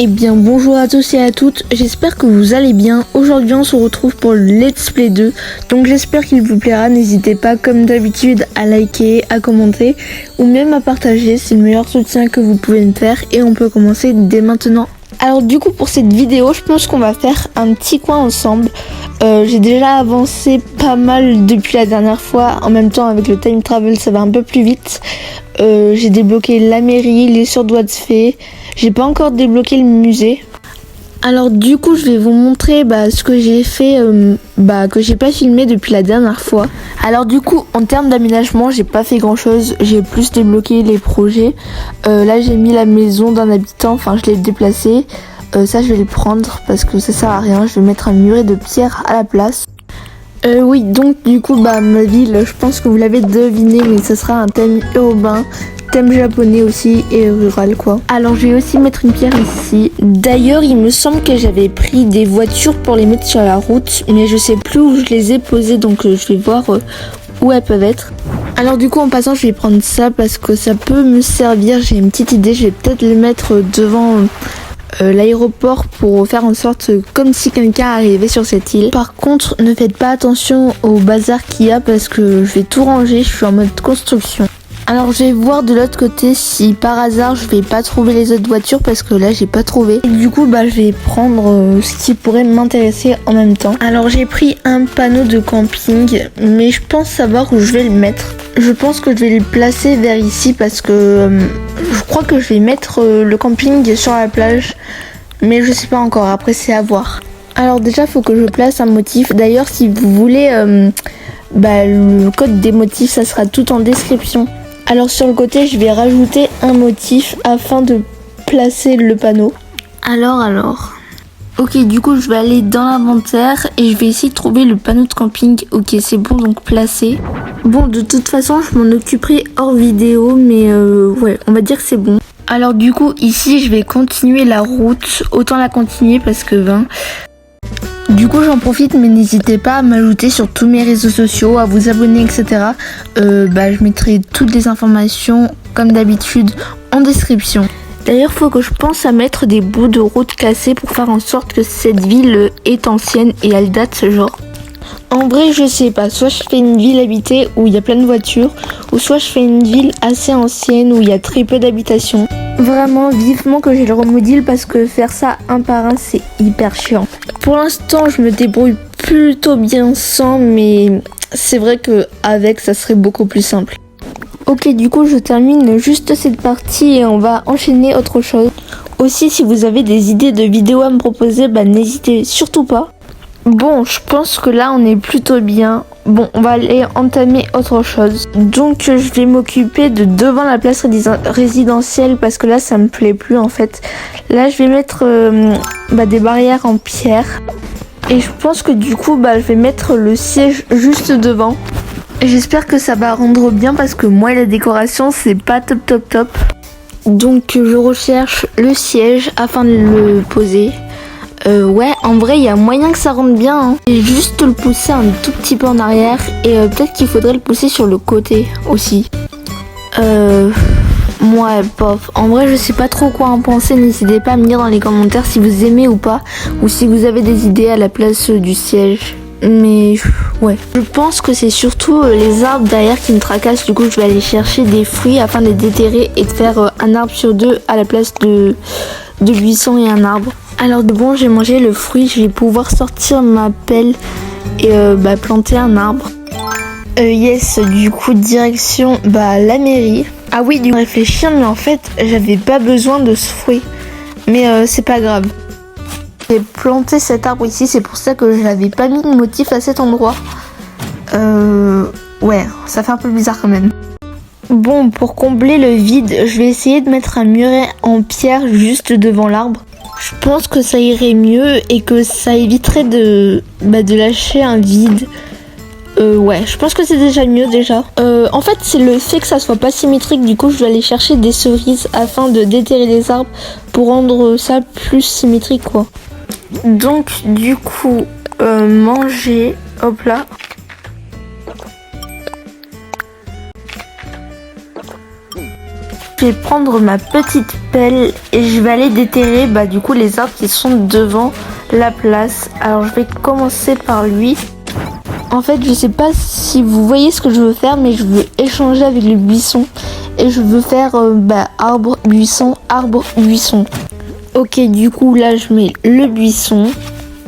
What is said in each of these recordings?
Eh bien bonjour à tous et à toutes, j'espère que vous allez bien. Aujourd'hui on se retrouve pour le Let's Play 2, donc j'espère qu'il vous plaira. N'hésitez pas comme d'habitude à liker, à commenter ou même à partager, c'est le meilleur soutien que vous pouvez me faire et on peut commencer dès maintenant. Alors du coup pour cette vidéo je pense qu'on va faire un petit coin ensemble. J'ai déjà avancé pas mal depuis la dernière fois, en même temps avec le time travel ça va un peu plus vite. J'ai débloqué la mairie, les surdois de fées. J'ai pas encore débloqué le musée. Alors du coup je vais vous montrer ce que j'ai fait, que j'ai pas filmé depuis la dernière fois. Alors du coup en termes d'aménagement j'ai pas fait grand chose, j'ai plus débloqué les projets. Là j'ai mis la maison d'un habitant, enfin je l'ai déplacé. Ça je vais le prendre parce que ça sert à rien, je vais mettre un muret de pierre à la place. Oui, donc du coup ma ville, je pense que vous l'avez deviné, mais ce sera un thème urbain, thème japonais aussi et rural quoi. Alors je vais aussi mettre une pierre ici. D'ailleurs il me semble que j'avais pris des voitures pour les mettre sur la route, mais je sais plus où je les ai posées, donc je vais voir où elles peuvent être. Alors du coup en passant je vais prendre ça parce que ça peut me servir, j'ai une petite idée, je vais peut-être le mettre devant l'aéroport pour faire en sorte comme si quelqu'un arrivait sur cette île. Par contre ne faites pas attention au bazar qu'il y a parce que je vais tout ranger, je suis en mode construction. Alors je vais voir de l'autre côté si par hasard je vais pas trouver les autres voitures parce que là j'ai pas trouvé. Et du coup je vais prendre ce qui pourrait m'intéresser en même temps. Alors j'ai pris un panneau de camping mais je pense savoir où je vais le mettre. Je pense que je vais le placer vers ici parce que je crois que je vais mettre le camping sur la plage. Mais je sais pas encore, après c'est à voir. Alors déjà faut que je place un motif. D'ailleurs si vous voulez le code des motifs ça sera tout en description. Alors sur le côté je vais rajouter un motif afin de placer le panneau. Alors. Ok, du coup je vais aller dans l'inventaire et je vais essayer de trouver le panneau de camping. Ok, c'est bon, donc placé. Bon, de toute façon je m'en occuperai hors vidéo, mais ouais, on va dire que c'est bon. Alors du coup ici je vais continuer la route, autant la continuer parce que 20. Du coup j'en profite, mais n'hésitez pas à m'ajouter sur tous mes réseaux sociaux, à vous abonner, etc. Je mettrai toutes les informations comme d'habitude en description. D'ailleurs faut que je pense à mettre des bouts de route cassés pour faire en sorte que cette ville est ancienne et elle date ce genre. En vrai je sais pas, soit je fais une ville habitée où il y a plein de voitures, ou soit je fais une ville assez ancienne où il y a très peu d'habitations. Vraiment vivement que j'ai le remodule parce que faire ça un par un c'est hyper chiant. Pour l'instant je me débrouille plutôt bien sans, mais c'est vrai que avec ça serait beaucoup plus simple. Ok, du coup je termine juste cette partie et on va enchaîner autre chose. Aussi si vous avez des idées de vidéos à me proposer, n'hésitez surtout pas. Bon, je pense que là on est plutôt bien. Bon, on va aller entamer autre chose. Donc je vais m'occuper de devant la place résidentielle parce que là ça me plaît plus en fait. Là je vais mettre des barrières en pierre. Et je pense que du coup je vais mettre le siège juste devant. J'espère que ça va rendre bien parce que moi la décoration c'est pas top. Donc je recherche le siège afin de le poser. Ouais, en vrai il y a moyen que ça rentre bien hein. Et juste le pousser un tout petit peu en arrière. Et peut-être qu'il faudrait le pousser sur le côté aussi. Ouais, bof. En vrai je sais pas trop quoi en penser. N'hésitez pas à me dire dans les commentaires si vous aimez ou pas, ou si vous avez des idées à la place du siège. Mais ouais, je pense que c'est surtout les arbres derrière qui me tracassent. Du coup je vais aller chercher des fruits afin de les déterrer et de faire un arbre sur deux à la place de buisson et un arbre. Alors bon, j'ai mangé le fruit, je vais pouvoir sortir ma pelle et planter un arbre. Yes, du coup direction la mairie. Ah oui, du coup réfléchir, mais en fait j'avais pas besoin de ce fruit. Mais c'est pas grave. J'ai planté cet arbre ici, c'est pour ça que je n'avais pas mis de motif à cet endroit. Ouais, ça fait un peu bizarre quand même. Bon, pour combler le vide, je vais essayer de mettre un muret en pierre juste devant l'arbre. Je pense que ça irait mieux et que ça éviterait de lâcher un vide. Ouais, je pense que c'est déjà mieux déjà. En fait, c'est le fait que ça soit pas symétrique. Du coup, je vais aller chercher des cerises afin de déterrer les arbres pour rendre ça plus symétrique quoi. Donc du coup manger, hop là. Je vais prendre ma petite pelle et je vais aller déterrer du coup les arbres qui sont devant la place. Alors je vais commencer par lui. En fait, je sais pas si vous voyez ce que je veux faire, mais je veux échanger avec le buisson. Et je veux faire arbre, buisson, arbre, buisson. Ok, du coup là je mets le buisson.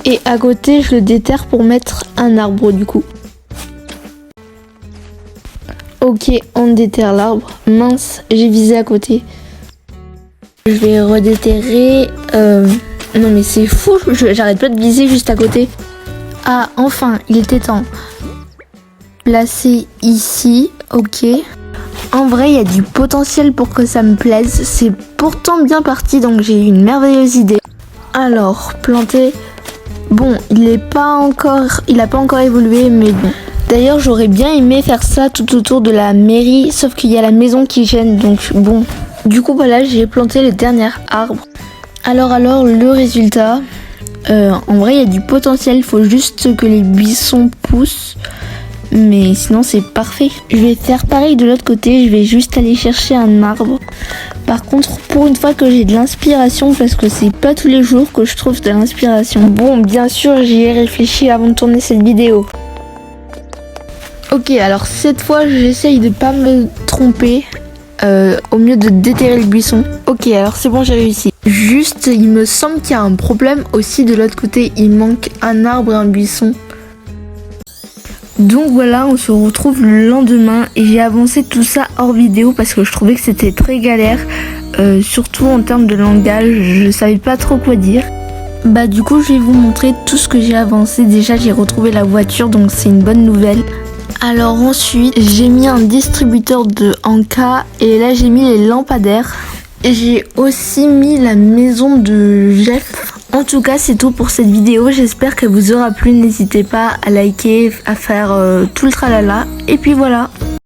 Et à côté je le déterre pour mettre un arbre du coup. Ok, on déterre l'arbre. Mince, j'ai visé à côté. Je vais redéterrer. Non mais c'est fou, j'arrête pas de viser juste à côté. Ah, enfin, il était temps. Placer ici, ok. En vrai, il y a du potentiel pour que ça me plaise. C'est pourtant bien parti, donc j'ai eu une merveilleuse idée. Alors, planter. Bon, il a pas encore évolué, mais bon. D'ailleurs, j'aurais bien aimé faire ça tout autour de la mairie, sauf qu'il y a la maison qui gêne, donc bon. Du coup, voilà, j'ai planté le dernier arbre. Alors, le résultat. En vrai, il y a du potentiel, il faut juste que les buissons poussent. Mais sinon, c'est parfait. Je vais faire pareil de l'autre côté, je vais juste aller chercher un arbre. Par contre, pour une fois que j'ai de l'inspiration, parce que c'est pas tous les jours que je trouve de l'inspiration. Bon, bien sûr, j'y ai réfléchi avant de tourner cette vidéo. Ok, alors cette fois, j'essaye de pas me tromper. Au mieux de déterrer le buisson. Ok, alors c'est bon, j'ai réussi. Juste, il me semble qu'il y a un problème aussi de l'autre côté. Il manque un arbre et un buisson. Donc voilà, on se retrouve le lendemain et j'ai avancé tout ça hors vidéo parce que je trouvais que c'était très galère. Surtout en termes de langage, je savais pas trop quoi dire. Du coup, je vais vous montrer tout ce que j'ai avancé. Déjà, j'ai retrouvé la voiture, donc c'est une bonne nouvelle. Alors ensuite, j'ai mis un distributeur de Anka et là j'ai mis les lampadaires. Et j'ai aussi mis la maison de Jeff. En tout cas, c'est tout pour cette vidéo. J'espère qu'elle vous aura plu. N'hésitez pas à liker, à faire tout le tralala. Et puis voilà.